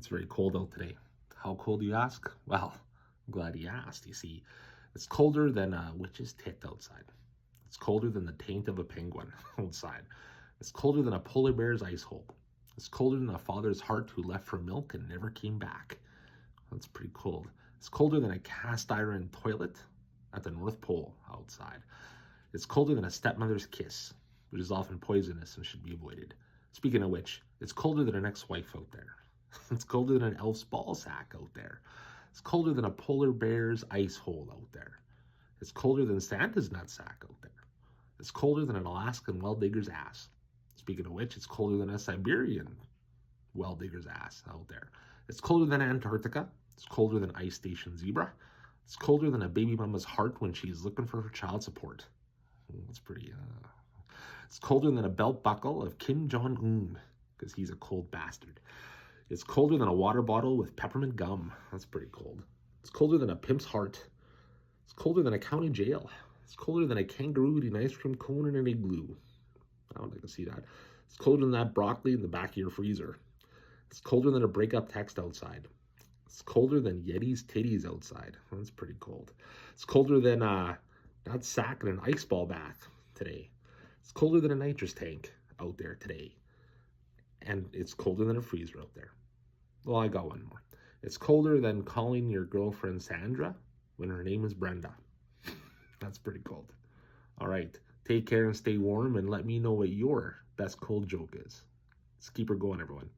It's very cold out today. How cold, you ask? Well, I'm glad you asked. You see, it's colder than a witch's tit outside. It's colder than the taint of a penguin outside. It's colder than a polar bear's ice hole. It's colder than a father's heart who left for milk and never came back. That's pretty cold. It's colder than a cast iron toilet at the North Pole outside. It's colder than a stepmother's kiss, which is often poisonous and should be avoided. Speaking of which, it's colder than an ex-wife out there. It's colder than an elf's ball sack out there. It's colder than a polar bear's ice hole out there. It's colder than Santa's nutsack out there. It's colder than an Alaskan well digger's ass. Speaking of which, it's colder than a Siberian well digger's ass out there. It's colder than Antarctica. It's colder than Ice Station Zebra. It's colder than a baby mama's heart when she's looking for her child support. That's pretty, It's colder than a belt buckle of Kim Jong-un, because he's a cold bastard. It's colder than a water bottle with peppermint gum. That's pretty cold. It's colder than a pimp's heart. It's colder than a county jail. It's colder than a kangaroo eating ice cream cone in an igloo. I don't like to see that. It's colder than that broccoli in the back of your freezer. It's colder than a breakup text outside. It's colder than Yeti's titties outside. That's pretty cold. It's colder than that sack in an ice ball bath today. It's colder than a nitrous tank out there today. And it's colder than a freezer out there. Well, I got one more. It's colder than calling your girlfriend Sandra when her name is Brenda. That's pretty cold. All right. Take care and stay warm, and let me know what your best cold joke is. Let's keep her going, everyone.